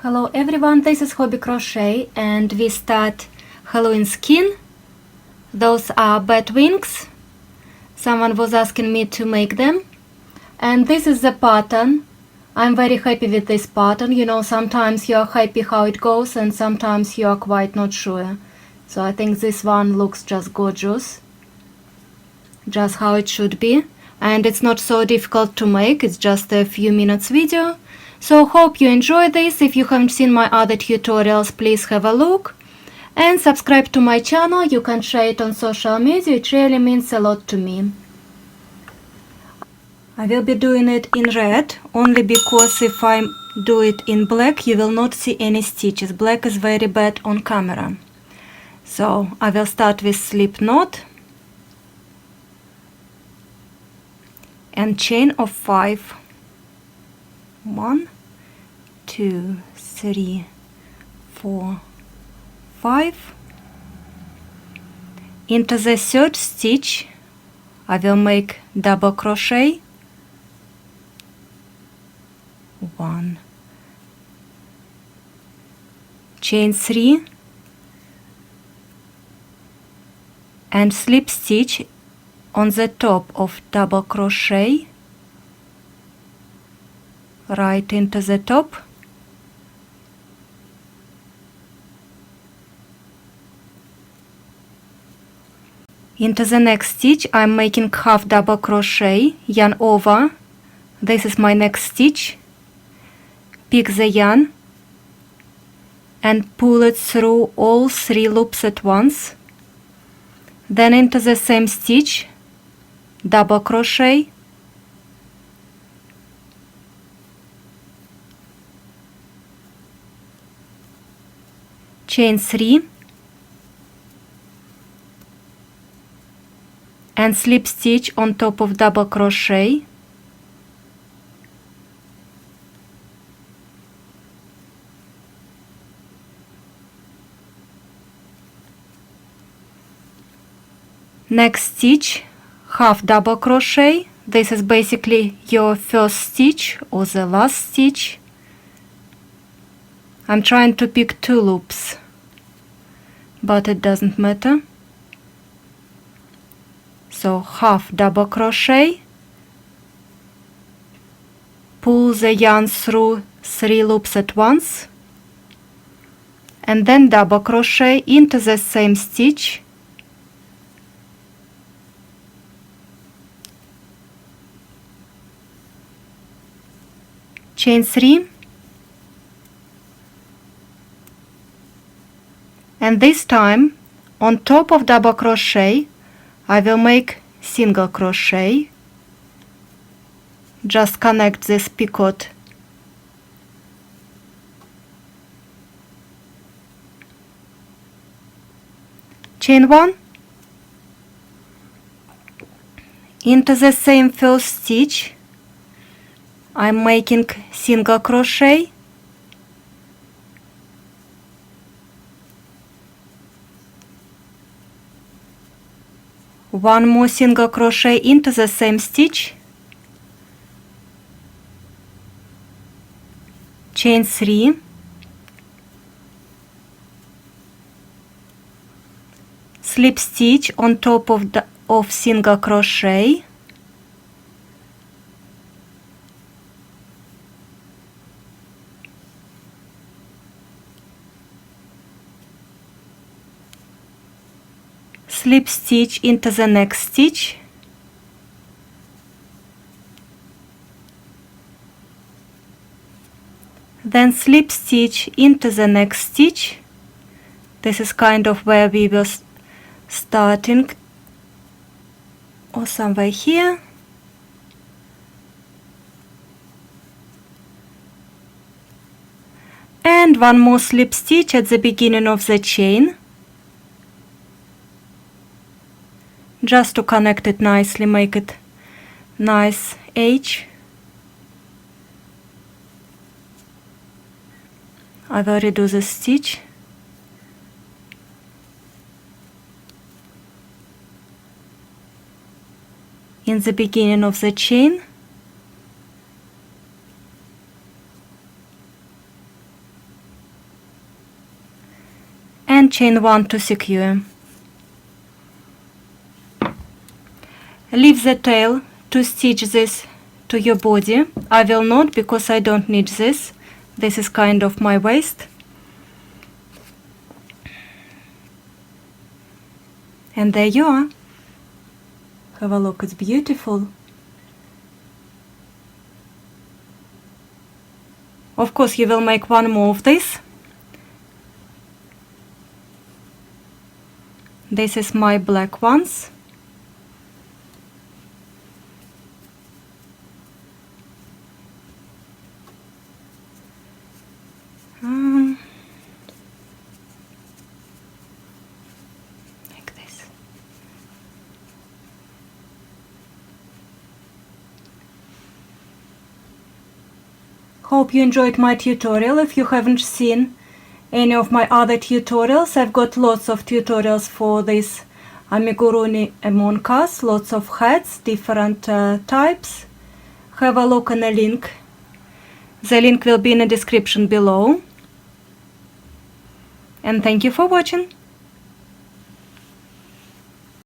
Hello everyone, this is Hobby Crochet and we start Halloween skin. Those are Batwings. Someone was asking me to make them. And this is the pattern. I'm very happy with this pattern. You know, sometimes you are happy how it goes and sometimes you are quite not sure. So I think this one looks just gorgeous. Just how it should be. And it's not so difficult to make, it's just a few minutes video. So hope you enjoy this. If you haven't seen my other tutorials, please have a look. And subscribe to my channel. You can share it on social media. It really means a lot to me. I will be doing it in red, only because if I do it in black, you will not see any stitches. Black is very bad on camera. So I will start with slip knot and chain of 5. 1, 2, 3, 4, 5. Into the third stitch I will make double crochet. 1, chain 3 and slip stitch on the top of double crochet right into the top. Into the next stitch I'm making half double crochet, yarn over. This is my next stitch. Pick the yarn and pull it through all 3 loops at once. Then into the same stitch, double crochet, chain 3 and slip stitch on top of double crochet. Next stitch, half double crochet. This is basically your first stitch or the last stitch. I'm trying to pick 2 loops, but it doesn't matter. So half double crochet, pull the yarn through 3 loops at once, and then double crochet into the same stitch. Chain 3, and this time on top of double crochet I will make single crochet. Just connect this picot chain 1 into the same first stitch. I'm making single crochet, one more single crochet into the same stitch, chain 3, slip stitch on top of single crochet, slip stitch into the next stitch, then slip stitch into the next stitch. This is kind of where we were starting, or somewhere here. And one more slip stitch at the beginning of the chain, just to connect it nicely, make it nice edge. I will redo the stitch. In the beginning of the chain, and chain 1 to secure. Leave the tail to stitch this to your body. I will not, because I don't need this. This is kind of my waist. And there you are. Have a look, it's beautiful. Of course, you will make one more of this. This is my black ones. Like this. Hope you enjoyed my tutorial. If you haven't seen any of my other tutorials, I've got lots of tutorials for this Amigurumi Among Us, lots of hats, different types. Have a look on the link. The link will be in the description below. And thank you for watching.